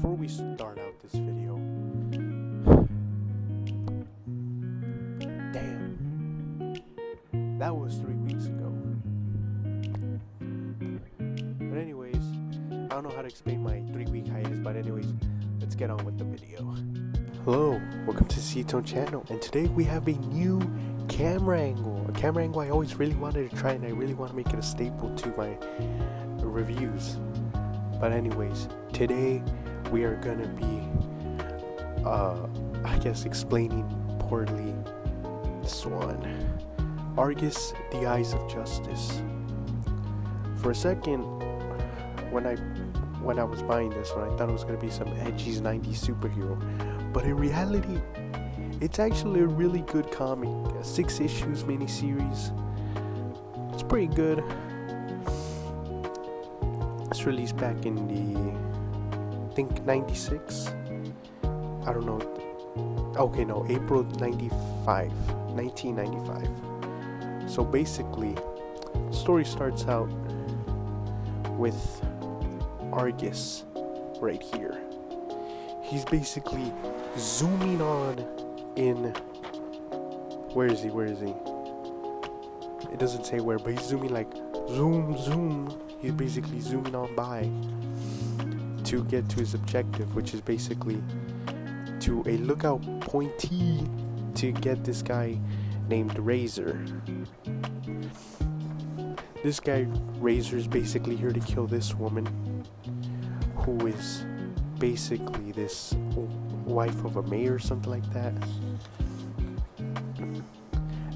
before we start out this video, damn, that was 3 weeks ago. But anyways, I don't know how to explain my 3-week hiatus, but anyways, let's get on with the video. Hello, welcome to C-Tone channel, and today we have a new camera angle. A camera angle I always really wanted to try, and I really want to make it a staple to my reviews. But anyways, today we are gonna be explaining poorly this one. Argus, The Eyes of Justice. For a second, when I was buying this one, I thought it was gonna be some edgy 90s superhero, but in reality it's actually a really good comic, a 6 issues miniseries. It's pretty good. It's released back in I think 96. I don't know. Okay, no, April 1995. So basically, the story starts out with Argus right here. He's basically zooming on in. Where is he? It doesn't say where, but he's zooming like zoom. He's basically zooming on by to get to his objective, which is basically to a lookout pointee to get this guy named Razor. This guy, Razor, is basically here to kill this woman, who is basically this wife of a mayor or something like that.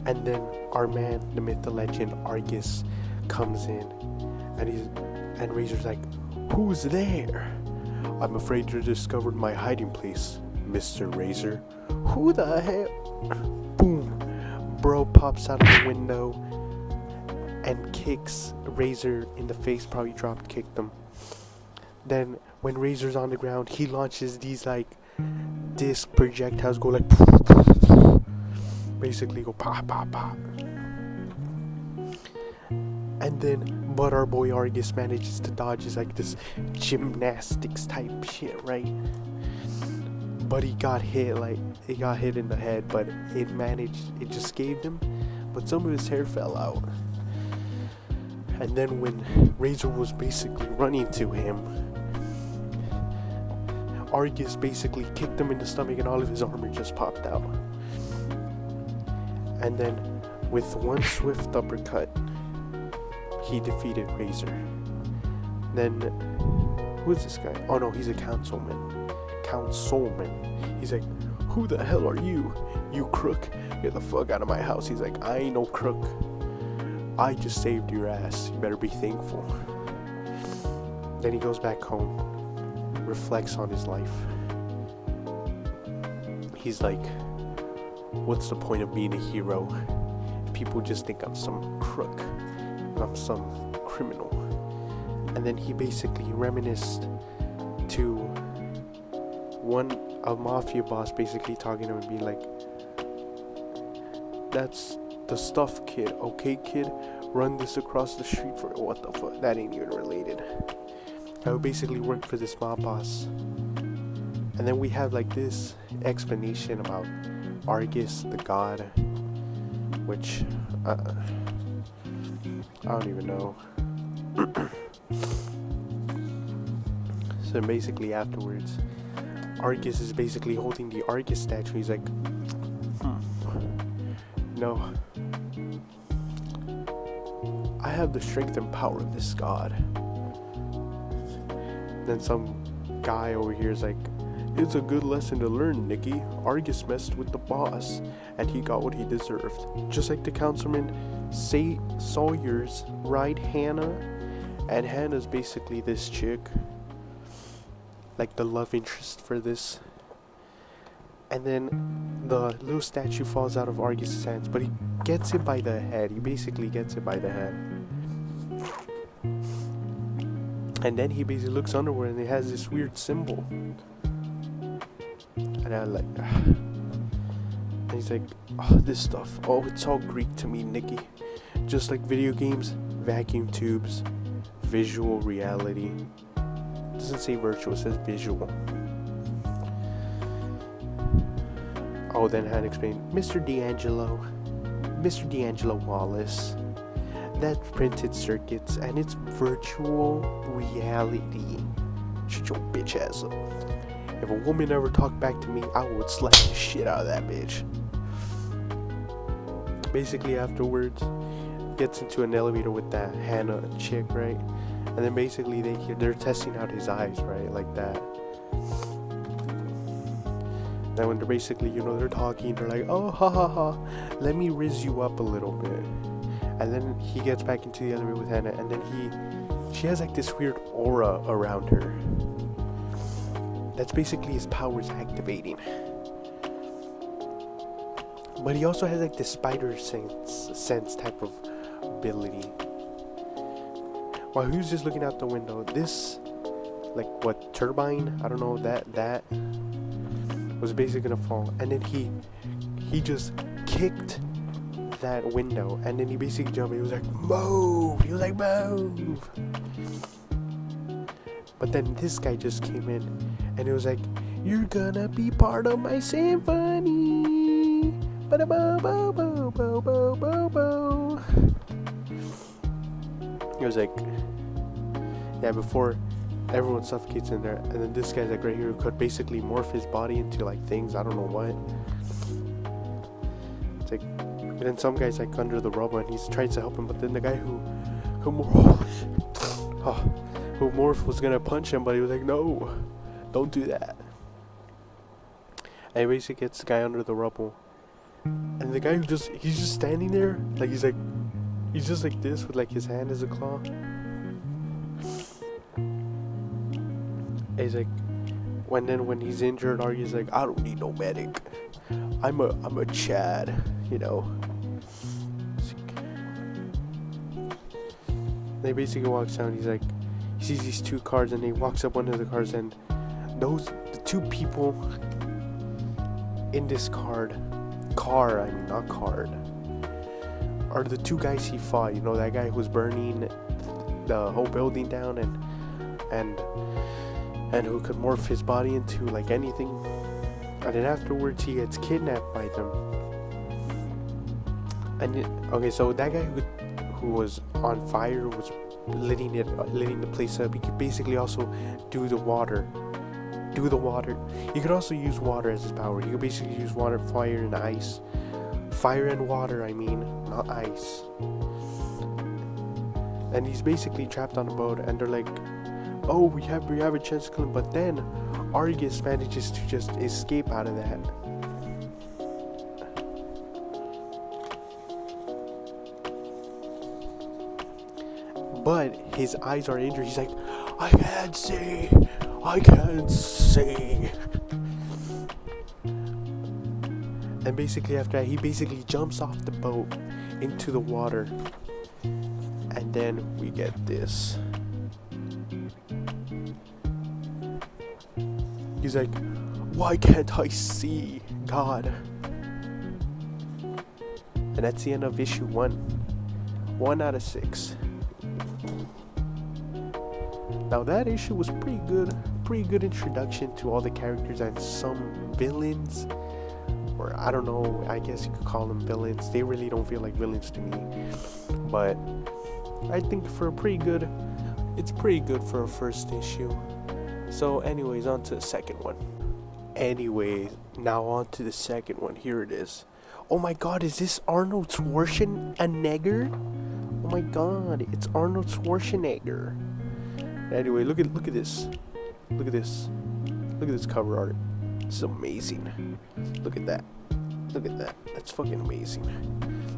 And then our man, the myth, the legend, Argus, comes in, and Razor's like, "Who's there? I'm afraid you discovered my hiding place, Mr. Razor." "Who the hell?" Boom. Bro pops out of the window and kicks Razor in the face, probably drop kicked him. Then when Razor's on the ground, he launches these like disc projectiles, go like basically go pop. And then, but our boy Argus manages to dodge. Is like this gymnastics type shit, right? But he got hit in the head, but it just scathed him, but some of his hair fell out. And then when Razor was basically running to him, Argus basically kicked him in the stomach, and all of his armor just popped out. And then with one swift uppercut, he defeated Razor. Then, who's this guy? Oh no, he's a councilman. He's like, "Who the hell are you? You crook? Get the fuck out of my house." He's like, "I ain't no crook. I just saved your ass. You better be thankful." Then he goes back home, reflects on his life. He's like, what's the point of being a hero if people just think I'm some crook, I'm some criminal? And then he basically reminisced to a mafia boss basically talking to him and being like, "That's the stuff, kid. Okay, kid, run this across the street for..." What the fuck? That ain't even related. I would basically work for this mob boss. And then we have like this explanation about Argus, the god, which I don't even know. So basically afterwards, Argus is basically holding the Argus statue. He's like, "No, I have the strength and power of this god." Then some guy over here is like, "It's a good lesson to learn, Nicky. Argus messed with the boss, and he got what he deserved." Just like the councilman Sawyer's ride Hannah, and Hannah's basically this chick, like the love interest for this. And then the little statue falls out of Argus's hands, but he gets it by the head. He basically gets it by the head. And then he basically looks underward, and it has this weird symbol. And I'm like, and he's like, "Oh, this stuff. Oh, it's all Greek to me, Nicky. Just like video games, vacuum tubes, visual reality." It doesn't say virtual, it says visual. Oh, then Han explained, Mr. D'Angelo Wallace, that's printed circuits and it's virtual reality. Shut your bitch ass up. If a woman ever talked back to me, I would slap the shit out of that bitch. Basically, afterwards, gets into an elevator with that Hannah chick, right? And then basically they're testing out his eyes, right? Like that. Then when they're basically, they're talking, they're like, oh, ha ha ha, let me rizz you up a little bit. And then he gets back into the elevator with Hannah, and then she has like this weird aura around her. That's basically his powers activating. But he also has like this spider sense type of ability. While he was just looking out the window, this, like, what, turbine? I don't know, that was basically gonna fall. And then he just kicked that window, and then he basically jumped. He was like, move! He was like, move! But then this guy just came in, and it was like, you're gonna be part of my symphony. Ba-da-ba-ba-ba-ba-ba-ba-ba. It was like, yeah, before everyone suffocates in there, and then this guy's like right here who could basically morph his body into like things, I don't know what. It's like, and then some guy's like under the rubble and he's trying to help him, but then the guy who morph was gonna punch him, but he was like, no, don't do that. And he basically gets the guy under the rubble, and the guy he's just standing there, like he's just like this with like his hand as a claw. And he's like, when he's injured, Argy's like, I don't need no medic. I'm a Chad, They basically walks down. He's like, he sees these two cars, and he walks up one of the cars, and the two people in this car, are the two guys he fought. That guy who was burning the whole building down, and who could morph his body into like anything. And then afterwards he gets kidnapped by them. And so that guy who was on fire was lighting the place up. He could basically also do the water. He could also use water as his power. He could basically use water, fire, and ice. Fire and water, I mean, not ice. And he's basically trapped on a boat, and they're like, oh, we have a chance to kill him. But then Argus manages to just escape out of that. But his eyes are injured. He's like, I can't see. And basically after that, he basically jumps off the boat into the water. And then we get this. He's like, why can't I see God? And that's the end of issue 1. 1 out of 6. Now that issue was pretty good introduction to all the characters and some villains, or I don't know, I guess you could call them villains. They really don't feel like villains to me, but I think it's pretty good for a first issue. So anyways, on to the second one. Now on to the second one. Here it is. Oh my god, is this Arnold Schwarzenegger? Oh my god, it's Arnold Schwarzenegger. Anyway, look at this. Look at this cover art. It's amazing. Look at that. That's fucking amazing.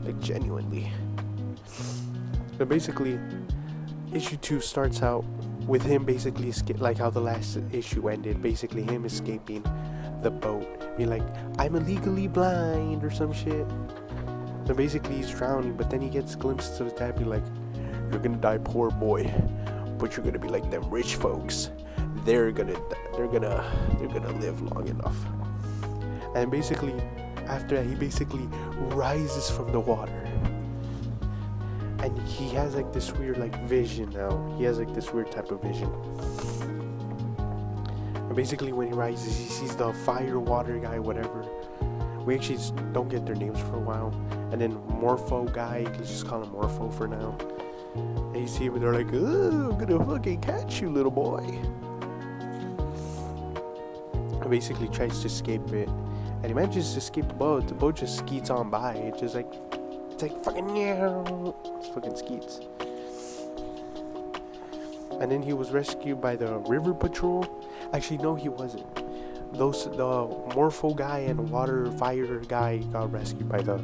Like, genuinely. But basically, issue 2 starts out with him basically like how the last issue ended. Basically, him escaping the boat. Being like, I'm illegally blind or some shit. So basically, he's drowning. But then he gets glimpses of his dad. Be like, you're gonna die, poor boy. But you're gonna be like them rich folks. They're gonna live long enough. And basically, after that, he basically rises from the water, and he has like this weird like vision now. He has like this weird type of vision. And basically, when he rises, he sees the fire water guy, whatever, We actually don't get their names for a while. And then Morpho guy, let's just call him Morpho for now. And you see him and they're like, "Oh, I'm gonna fucking catch you, little boy." And basically tries to escape it. And he manages to escape the boat. The boat just skeets on by. It's like fucking meow. It's fucking skeets. And then he was rescued by the river patrol. Actually, no, he wasn't. The Morpho guy and water fire guy got rescued by the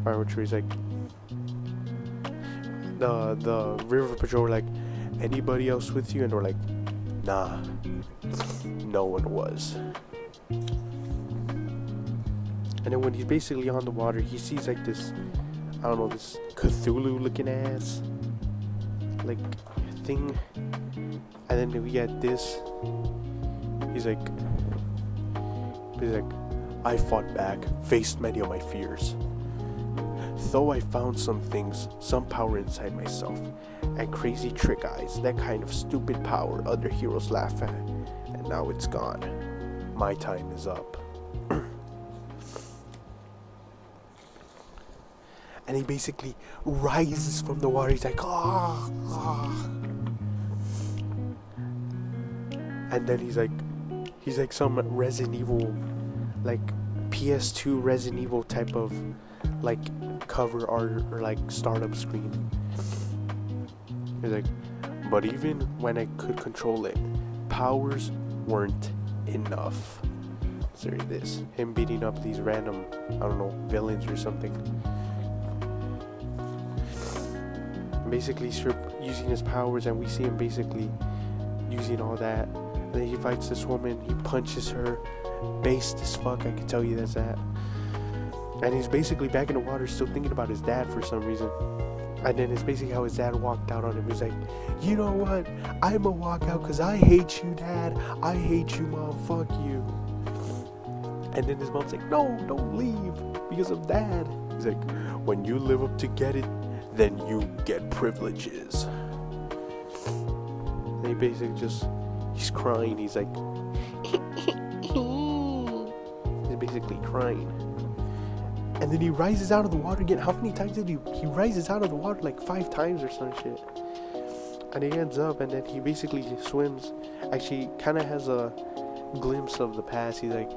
fire patrol. He's like, the river patrol were like, "Anybody else with you?" And we're like, "Nah, no one was." And then when he's basically on the water, he sees like this, I don't know, this Cthulhu looking ass like thing. And then we get this. He's like, "I fought back, faced many of my fears. Though I found some things, some power inside myself, and crazy trick eyes, that kind of stupid power other heroes laugh at. And now it's gone. My time is up." And he basically rises from the water. He's like, "Ah, ah." And then he's like some Resident Evil, like PS2 Resident Evil type of like cover art or like startup screen. He's like, "But even when I could control it, powers weren't enough." So this, him beating up these random, I don't know, villains or something. Basically using his powers, and we see him basically using all that. And then he fights this woman, he punches her, based as fuck, I can tell you that's that. And he's basically back in the water still thinking about his dad for some reason. And then it's basically how his dad walked out on him. He's like, "You know what, I'ma walk out because I hate you, Dad. I hate you, Mom, fuck you." And then his mom's like, "No, don't leave because of Dad." He's like, "When you live up to get it, then you get privileges." And he basically he's crying. He's like, he's basically crying. And then he rises out of the water again. How many times did he rises out of the water? Like 5 times or some shit. And he ends up, and then he basically swims. Actually, kind of has a glimpse of the past. He's like,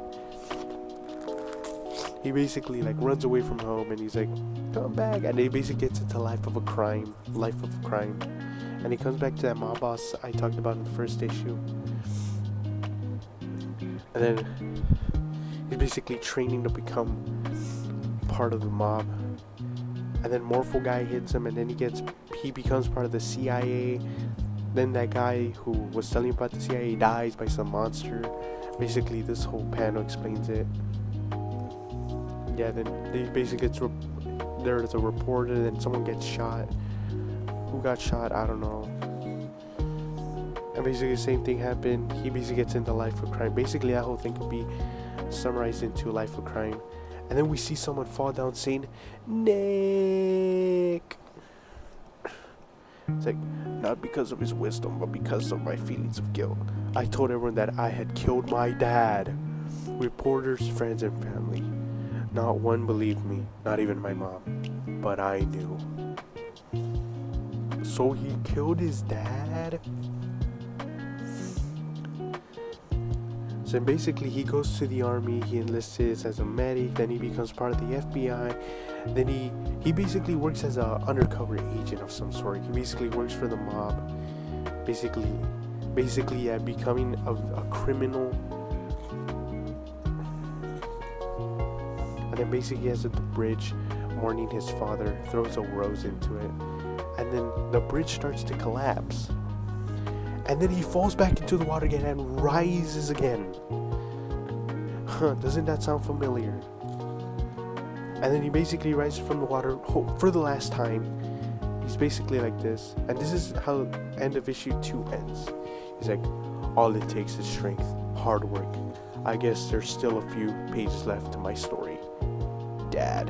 he basically like runs away from home, and he's like, "Come back." And he basically gets into life of crime. And he comes back to that mob boss I talked about in the first issue. And then he's basically training to become part of the mob. And then Morpho guy hits him, and then he becomes part of the CIA. Then that guy who was telling about the CIA dies by some monster. Basically, this whole panel explains it. Yeah, then they basically there's a reporter, then someone gets shot. Who got shot? I don't know. And basically the same thing happened. He basically gets into Life of Crime. Basically that whole thing could be summarized into Life of Crime. And then we see someone fall down saying, "Nick." It's like, "Not because of his wisdom, but because of my feelings of guilt. I told everyone that I had killed my dad. Reporters, friends, and family. Not one believed me, not even my mom. But I knew." So he killed his dad? So basically he goes to the army, he enlists as a medic, then he becomes part of the FBI. Then he basically works as a undercover agent of some sort. He basically works for the mob. Basically becoming a criminal. And then basically he has at the bridge mourning his father, throws a rose into it. And then the bridge starts to collapse. And then he falls back into the water again and rises again. Doesn't that sound familiar? And then he basically rises from the water for the last time. He's basically like this. And this is how end of issue 2 ends. He's like, "All it takes is strength, hard work. I guess there's still a few pages left to my story. Dad."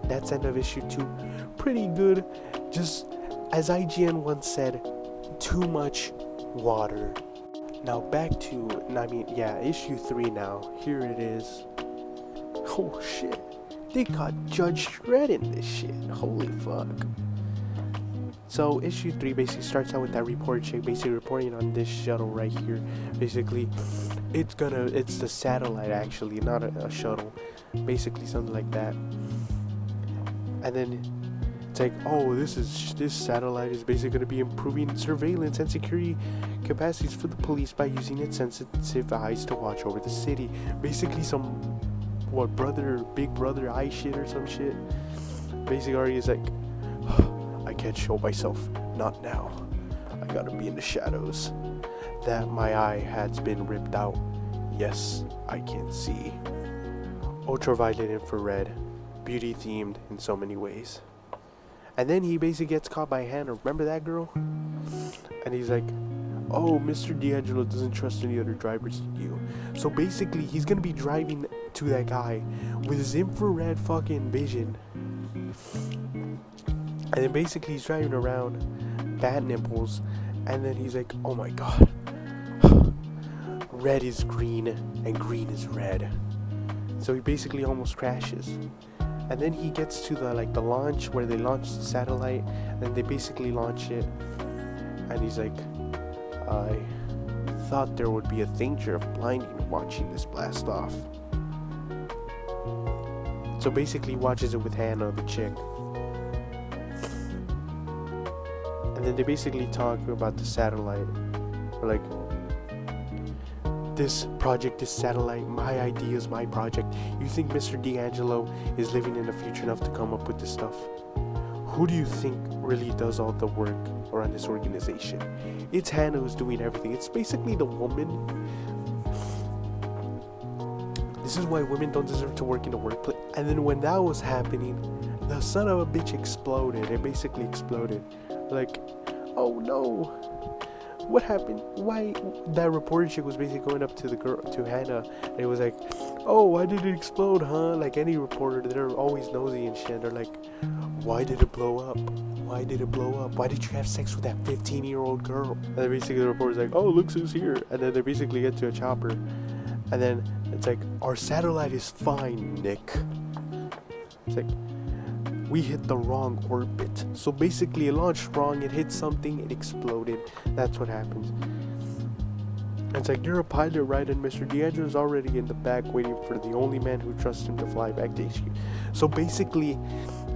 That's end of issue 2. Pretty good. Just as IGN once said, too much water. Now back to, issue 3 now. Here it is. oh shit, they got Judge Dredd in this shit. Holy fuck. So issue 3 basically starts out with that report chick basically reporting on this shuttle right here. Basically, it's the satellite actually, not a shuttle. Basically something like that. And then it's like, oh, this satellite is basically going to be improving surveillance and security capacities for the police by using its sensitive eyes to watch over the city. Basically some, big brother eye shit or some shit. Basically Arya's like, I can't show myself, not now. I gotta be in the shadows. That my eye has been ripped out. Yes, I can see. Ultraviolet infrared, beauty themed in so many ways. And then he basically gets caught by Hannah. Remember that girl? And he's like, oh, Mr. D'Angelo doesn't trust any other drivers than you. So basically, he's gonna be driving to that guy with his infrared fucking vision. And then basically he's driving around, bat nipples, and then he's like, oh my god. Red is green, and green is red. So he basically almost crashes. And then he gets to the launch where they launch the satellite, and they basically launch it. And he's like, I thought there would be a danger of blinding watching this blast off. So basically he watches it with Hannah, the chick. And then they basically talk about the satellite. Like, this project, this satellite, my ideas, my project. You think Mr. D'Angelo is living in the future enough to come up with this stuff? Who do you think really does all the work around this organization? It's Hannah who's doing everything. It's basically the woman. This is why women don't deserve to work in the workplace. And then when that was happening, the son of a bitch exploded. It basically exploded. Like, oh no, what happened? Why? That reporter chick was basically going up to the girl, to Hannah, and it was like, oh, why did it explode, huh? Like any reporter, they're always nosy and shit. They're like, why did it blow up? Why did it blow up? Why did you have sex with that 15-year-old girl? And then basically the reporter's like, oh, look who's here. And then they basically get to a chopper, and then it's like, our satellite is fine, Nick. It's like, we hit the wrong orbit. So basically it launched wrong, it hit something, it exploded. That's what happens. And it's like, you're a pilot, right? And Mr. D'Angelo's already in the back waiting for the only man who trusts him to fly back to HQ. So basically,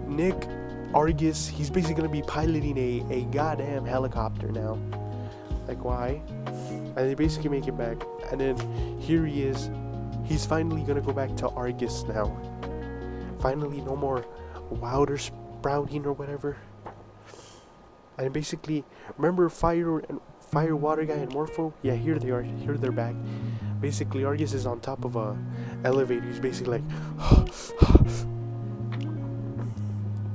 Nick Argus, he's basically going to be piloting a goddamn helicopter now. Like, why? And they basically make it back. And then here he is. He's finally going to go back to Argus now. Finally, no more Wilder sprouting or whatever. And basically, remember Fire Water Guy and Morpho? Yeah, here they are. Here they're back. Basically, Argus is on top of a elevator. He's basically like,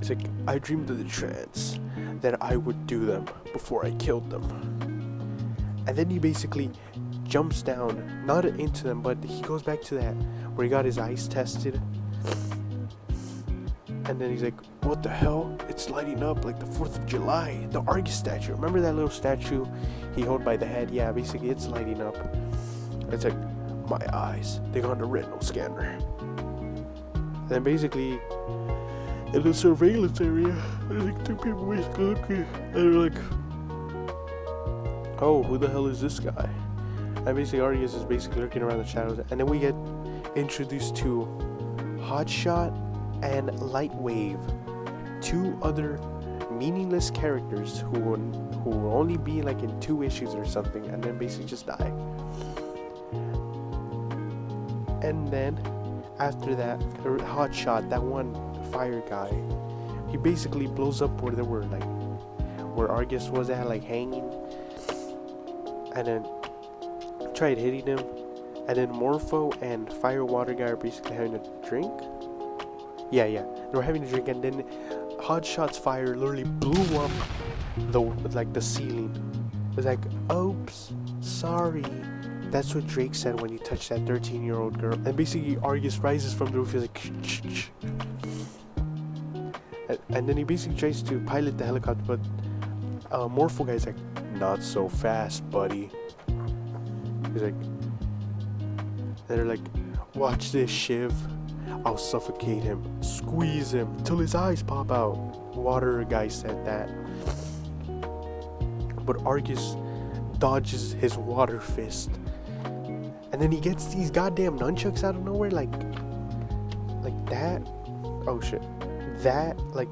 it's like, I dreamed of the trance that I would do them before I killed them. And then he basically jumps down, not into them, but he goes back to that where he got his eyes tested. And then he's like, what the hell? It's lighting up like the 4th of July. The Argus statue. Remember that little statue he held by the head? Yeah, basically it's lighting up. It's like, my eyes, they got the retinal scanner. And then basically, in the surveillance area, there's like 2 people basically looking. And they're like, oh, who the hell is this guy? And basically Argus is basically looking around the shadows. And then we get introduced to Hotshot and Lightwave, 2 other meaningless characters who will only be like in 2 issues or something, and then basically just die. And then after that, Hotshot, that one fire guy, he basically blows up where they were, like where Argus was at, like hanging, and then tried hitting him. And then Morpho and Fire Water Guy are basically having a drink. Yeah, they were having a drink, and then Hotshot's fire literally blew up the ceiling. It was like, oops, sorry. That's what Drake said when he touched that 13-year-old girl. And basically Argus rises from the roof, he's like, and then he basically tries to pilot the helicopter, but Morpho Guy's like, not so fast, buddy. He's like, and they're like, watch this, Shiv. I'll suffocate him, squeeze him till his eyes pop out. Water guy said that. But Argus dodges his water fist. And then he gets these goddamn nunchucks out of nowhere, like that. Oh shit. That, like,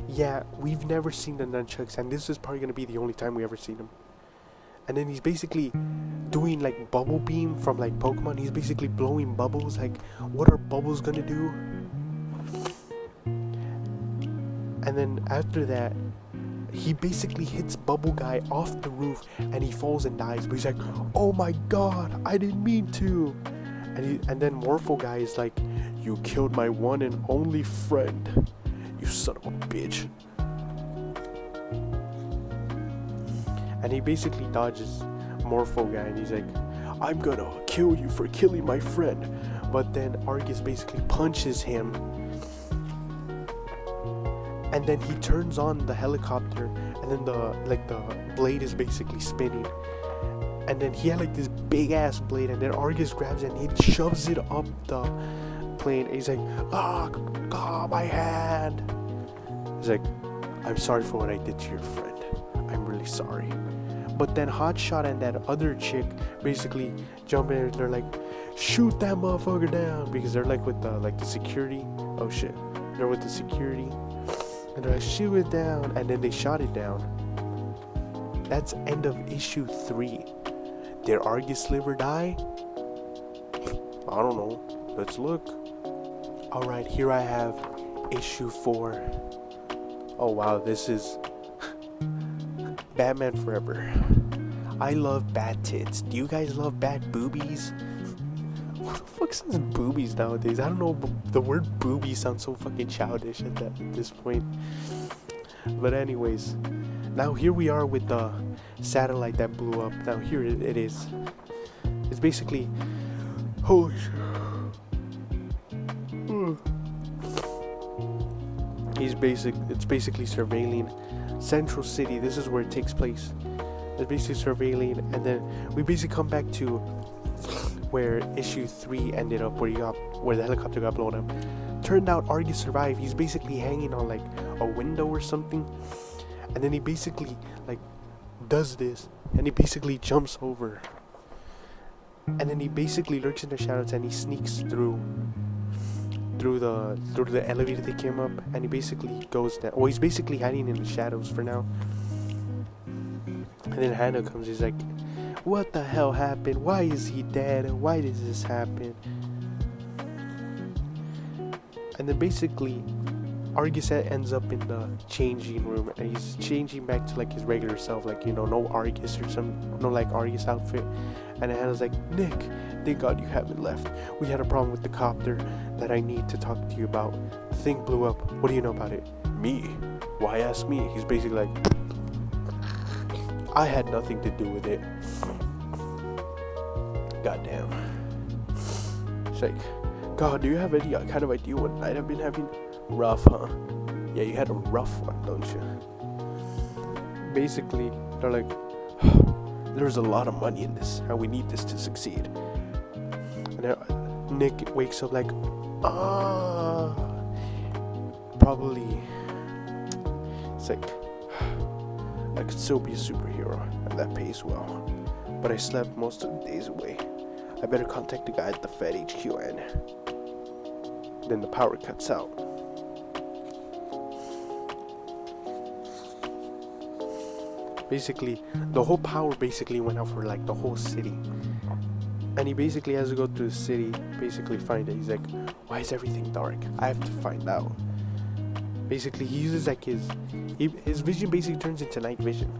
yeah, we've never seen the nunchucks, and this is probably gonna be the only time we ever seen them. And then he's basically doing like bubble beam from like Pokemon. He's basically blowing bubbles. Like, what are bubbles gonna do? And then after that, he basically hits Bubble Guy off the roof and he falls and dies. But he's like, oh my god, I didn't mean to. And then Morphle Guy is like, you killed my one and only friend, you son of a bitch. And he basically dodges Morphle Guy and he's like, I'm gonna kill you for killing my friend. But then Argus basically punches him. And then he turns on the helicopter, and then the blade is basically spinning. And then he had like this big ass blade, and then Argus grabs it and he shoves it up the plane. And he's like, ah, my hand. He's like, I'm sorry for what I did to your friend. I'm really sorry. But then Hotshot and that other chick basically jump in and they're like, shoot that motherfucker down, because they're like with the security. Oh shit, they're with the security. And they're like, shoot it down, and then they shot it down. That's end of issue 3. Did Argus live or die? I don't know. Let's look. Alright, here I have issue 4. Oh wow, this is Batman Forever. I love bat tits. Do you guys love bat boobies? What the fuck says boobies nowadays? I don't know, but the word booby sounds so fucking childish at this point. But anyways, now here we are with the satellite that blew up. Now here it is. It's basically, holy shit. It's basically surveilling Central City. This is where it takes place. It's basically surveilling, and then we basically come back to where issue 3 ended up, where the helicopter got blown up. Turned out Argus survived. He's basically hanging on like a window or something, and then he basically like does this, and he basically jumps over, and then he basically lurks in the shadows and he sneaks through the elevator that came up, and he basically goes down. Well, he's basically hiding in the shadows for now. And then Hannah comes. He's like, what the hell happened? Why is he dead? Why does this happen? And then basically Argus ends up in the changing room, and he's changing back to like his regular self, like, you know, no Argus or no like Argus outfit. And Hannah's like, Nick, thank God you haven't left. We had a problem with the copter that I need to talk to you about. The thing blew up. What do you know about it? Me? Why ask me? He's basically like, I had nothing to do with it. Goddamn. It's like, God, do you have any kind of idea what night I've been having? Rough, huh? Yeah, you had a rough one, don't you? Basically, they're like, there's a lot of money in this, and we need this to succeed. And Nick wakes up like, probably. It's like, I could still be a superhero, and that pays well. But I slept most of the days away. I better contact the guy at the Fed HQ, and then the power cuts out. Basically, the whole power basically went out for like the whole city. And he basically has to go through the city, basically find it. He's like, why is everything dark? I have to find out. Basically, he uses like his vision basically turns into night vision.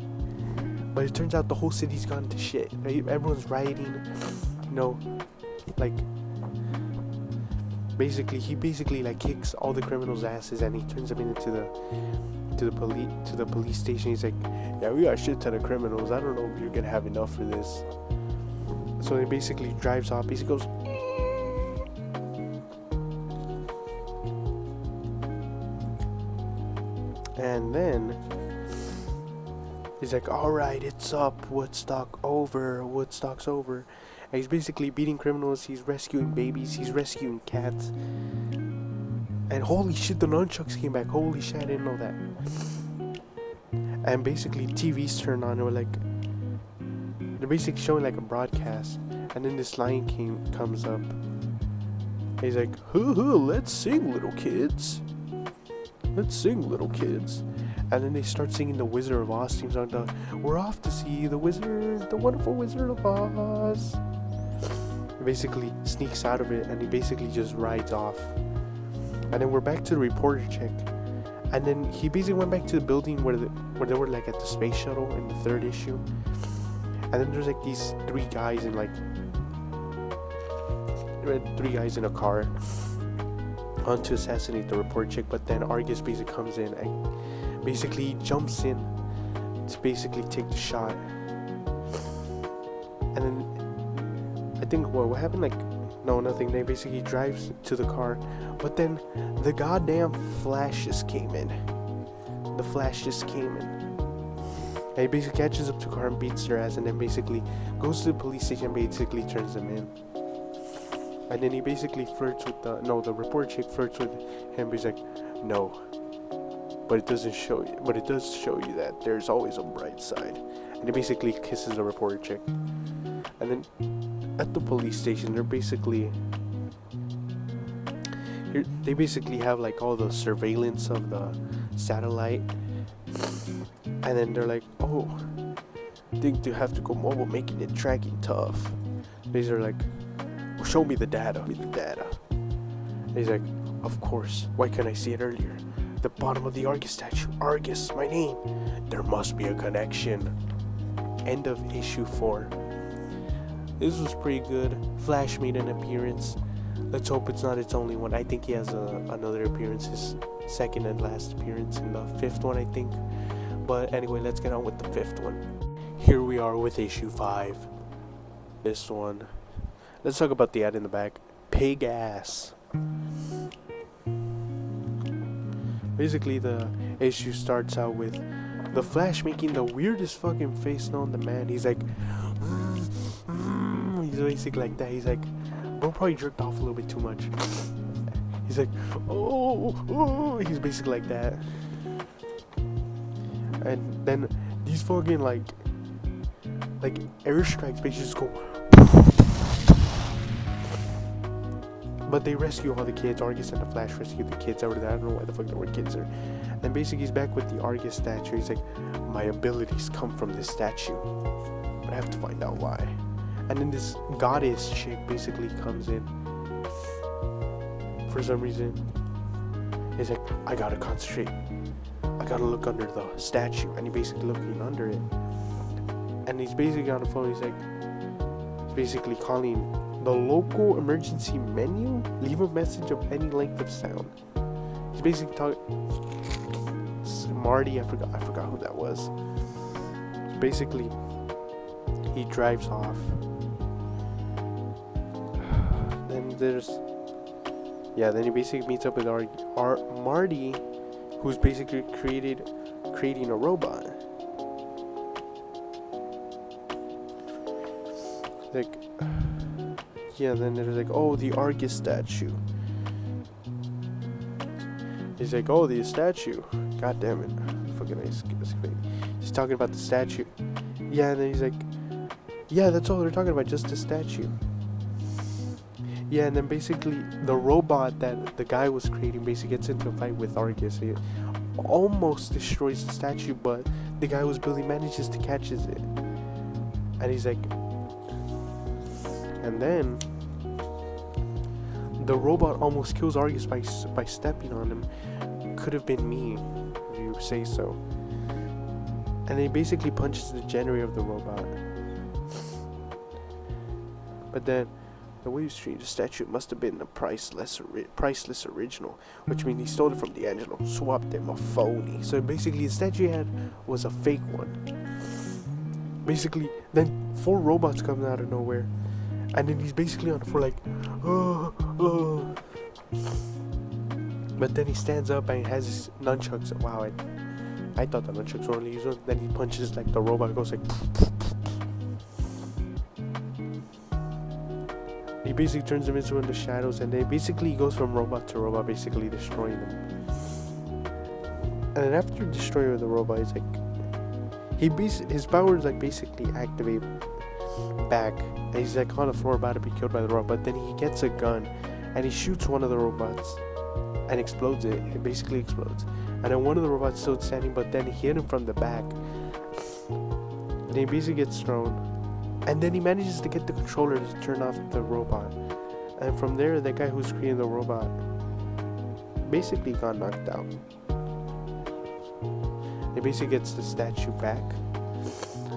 But it turns out the whole city's gone to shit. Everyone's rioting, you know, like, basically, he basically like kicks all the criminals' asses, and he turns them into the police station. He's like, yeah, we got a shit ton of criminals. I don't know if you're gonna have enough for this. So he basically drives off. He goes, and then he's like, all right, it's up. Woodstock's over. And he's basically beating criminals, he's rescuing babies, he's rescuing cats. And holy shit, the nunchucks came back. Holy shit, I didn't know that. And basically TV's turned on, they're basically showing like a broadcast. And then this Lion King comes up. He's like, let's sing, little kids. Let's sing, little kids. And then they start singing the Wizard of Oz theme song. We're off to see the wonderful Wizard of Oz. He basically sneaks out of it and he basically just rides off. And then we're back to the reporter chick. And then he basically went back to the building where they were like at the space shuttle in the 3rd issue. And then there's like these 3 guys in like 3 guys in a car on to assassinate the reporter chick. But then Argus basically comes in and basically jumps in to basically take the shot. And then I think what happened, like, no, nothing. They basically drives to the car, but then the goddamn Flash just came in. The Flash just came in. And he basically catches up to the car and beats their ass, and then basically goes to the police station and basically turns them in. And then he basically flirts with the reporter chick flirts with him. He's like, no, but it does show you that there's always a bright side. And he basically kisses the reporter chick. And then at the police station, they basically have like all the surveillance of the satellite. And then they're like, oh, think they have to go mobile, making it tracking tough. These are like, well, show me the data. And he's like, of course, why can't I see it earlier? The bottom of the Argus statue. Argus, my name. There must be a connection. End of issue 4. This was pretty good. Flash made an appearance. Let's hope it's not its only one. I think he has another appearance, his second and last appearance in the 5th one, I think. But anyway, let's get on with the 5th one. Here we are with issue 5. This one. Let's talk about the ad in the back. Pig ass. Basically, the issue starts out with the Flash making the weirdest fucking face known to man. He's like, he's basically like that. He's like, bro probably jerked off a little bit too much. He's like, oh, he's basically like that. And then these fucking like airstrikes basically just go. But they rescue all the kids. Argus and the Flash rescue the kids over there. I don't know why the fuck there were kids there. And basically he's back with the Argus statue. He's like, my abilities come from this statue, but I have to find out why. And then this goddess chick basically comes in. For some reason, he's like, I gotta concentrate. I gotta look under the statue. And he's basically looking under it. And he's basically on the phone. He's basically calling the local emergency menu. Leave a message of any length of sound. He's basically talking. Marty, I forgot who that was. So basically, he drives off. Then then he basically meets up with Marty, who's basically creating a robot. Then there's like, oh, the Argus statue. He's like, oh, the statue. God damn it. Fucking he's talking about the statue. Yeah, and then he's like, yeah, that's all they're talking about, just the statue. Yeah, and then basically the robot that the guy was creating basically gets into a fight with Argus. He almost destroys the statue, but the guy was building manages to catches it. And he's like, and then the robot almost kills Argus by stepping on him. Could have been me, if you say so. And then he basically punches the generator of the robot. But then the way he treated the statue must have been a priceless original, which means he stole it from D'Angelo, swapped him a phony. So basically the statue he had was a fake one. Basically, then 4 robots come out of nowhere. And then he's basically on the floor like, oh. But then he stands up and has his nunchucks. Wow, I thought the nunchucks were only used. Then he punches like the robot goes like. He basically turns them into the shadows, and then basically he goes from robot to robot, basically destroying them. And then after destroying the robot, he's like, his powers like basically activate back, and he's like on the floor about to be killed by the robot. But then he gets a gun, and he shoots one of the robots, and explodes it. It basically explodes. And then one of the robots still standing, but then he hit him from the back, and he basically gets thrown. And then he manages to get the controller to turn off the robot. And from there, the guy who's creating the robot basically got knocked out. It basically gets the statue back,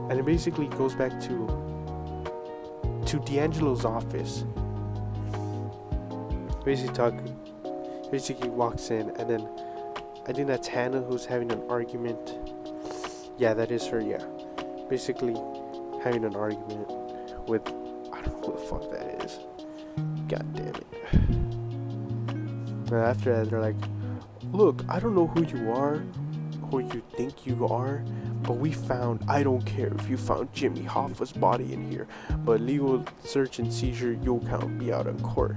and it basically goes back to D'Angelo's office. Basically walks in, and then I think that's Hannah who's having an argument. Yeah, that is her. Yeah, basically having an argument with, I don't know who the fuck that is. God damn it. And after that, they're like, look, I don't know who you are, who you think you are, but we found, I don't care if you found Jimmy Hoffa's body in here, but legal search and seizure, you'll count me out in court.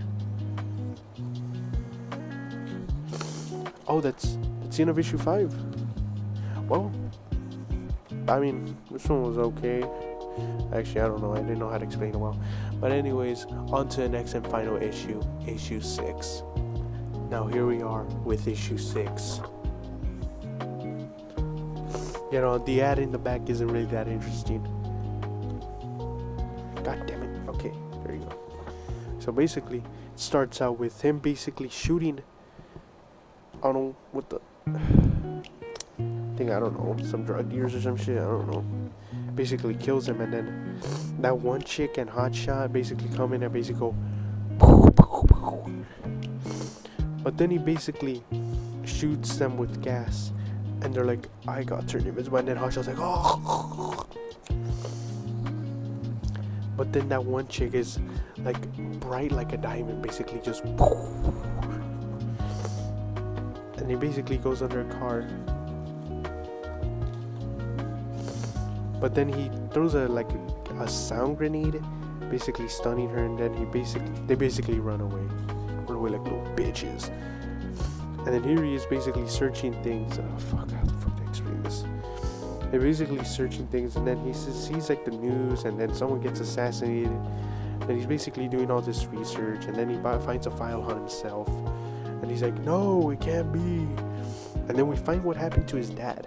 Oh, that's the end of issue 5. Well, I mean, this one was okay. Actually, I don't know, I didn't know how to explain it well. But anyways, on to the next and final issue, issue 6. Now here we are with issue 6. You know, the ad in the back isn't really that interesting. God damn it. Okay, there you go. So basically, it starts out with him basically shooting, I don't know what the, I don't know, some drug dealers or some shit, I don't know. Basically kills him, and then that one chick and Hotshot basically come in and basically go, but then he basically shoots them with gas. And they're like, I got turned invisible. And then Hotshot's like, oh. But then that one chick is like bright like a diamond, basically just. And he basically goes under a car. But then he throws a sound grenade, basically stunning her, and then they basically run away like little bitches. And then here he is basically searching things. Oh fuck, how the fuck do I explain this? They're basically searching things, and then he sees like the news, and then someone gets assassinated. And he's basically doing all this research, and then he finds a file on himself. And he's like, no, it can't be. And then we find what happened to his dad.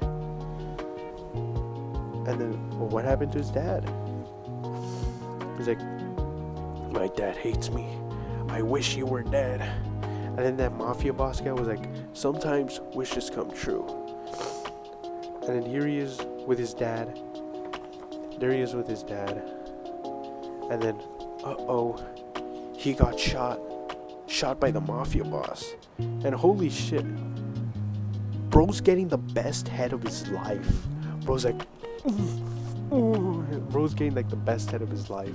And then, well, what happened to his dad? He's like, my dad hates me. I wish you were dead. And then that mafia boss guy was like, sometimes wishes come true. And then here he is with his dad. There he is with his dad. And then, he got shot by the mafia boss. And holy shit, bro's getting the best head of his life. Bro's like, bro's getting like the best head of his life.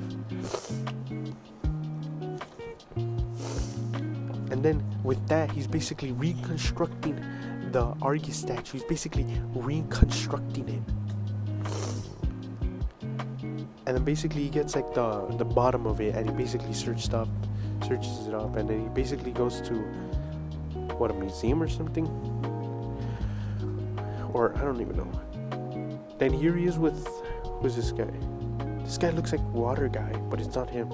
And then with that, he's basically reconstructing the Argus statue. He's basically reconstructing it. And then basically he gets like the bottom of it, and he basically searches it up, and then he basically goes to a museum or something, or I don't even know. Then here he is with, who's this guy? This guy looks like Water Guy, but it's not him.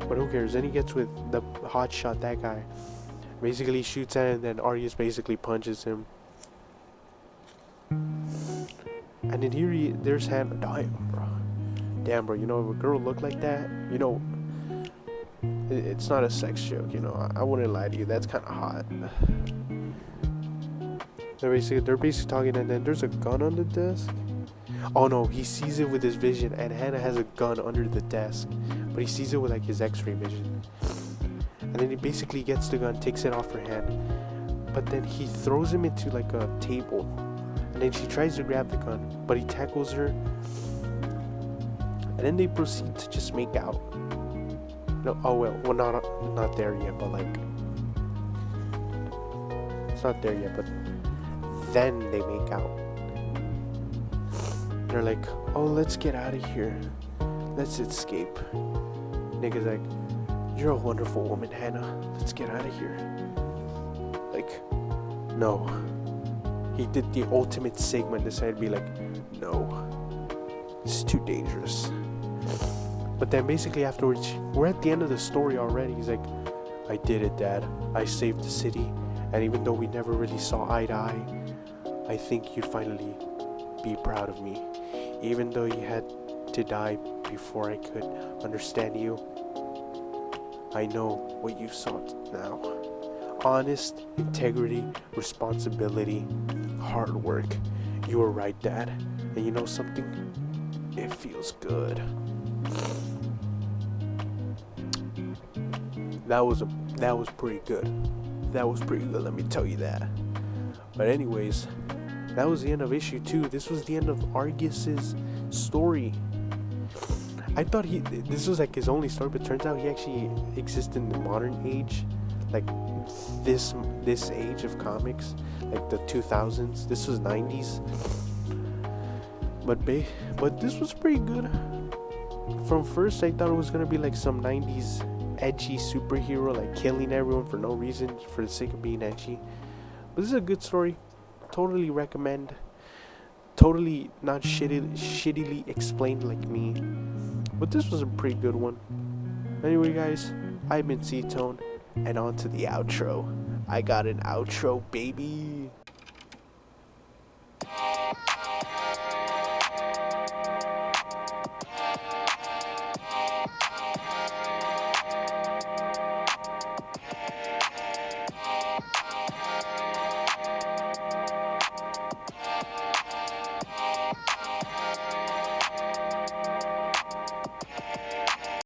But who cares? Then he gets with the Hotshot, that guy. Basically shoots at him, and then Argus basically punches him. And then here there's Hannah. Damn, bro. You know, if a girl look like that, you know, it's not a sex joke. You know, I wouldn't lie to you. That's kind of hot. They're basically talking, and then there's a gun on the desk. Oh no, he sees it with his vision, and Hannah has a gun under the desk, but he sees it with like his X-ray vision. And then he basically gets the gun, takes it off her hand, but then he throws him into like a table, and then she tries to grab the gun, but he tackles her, and then they proceed to just make out. No, not there yet, but like, it's not there yet, but then they make out. They're like, oh, let's get out of here, let's escape. Nigga's like, You're a wonderful woman, Hannah. Let's get out of here. Like, no. He did the ultimate Sigma and decided to be like, no. It's too dangerous. But then basically afterwards, we're at the end of the story already. He's like, I did it, Dad. I saved the city. And even though we never really saw eye to eye, I think you'd finally be proud of me. Even though you had to die before I could understand you, I know what you sought now. Honest, integrity, responsibility, hard work. You were right, Dad. And you know something? It feels good. That was pretty good. That was pretty good, let me tell you that. But anyways, that was the end of issue 2. This was the end of Argus's story. I thought this was like his only story, but turns out he actually exists in the modern age, like this age of comics, like the 2000s. This was 90s. But this was pretty good. From first, I thought it was gonna be like some 90s edgy superhero, like killing everyone for no reason, for the sake of being edgy. But this is a good story. Totally recommend. Totally not shittily explained like me. But this was a pretty good one. Anyway, guys, I've been C-Tone, and on to the outro. I got an outro, baby.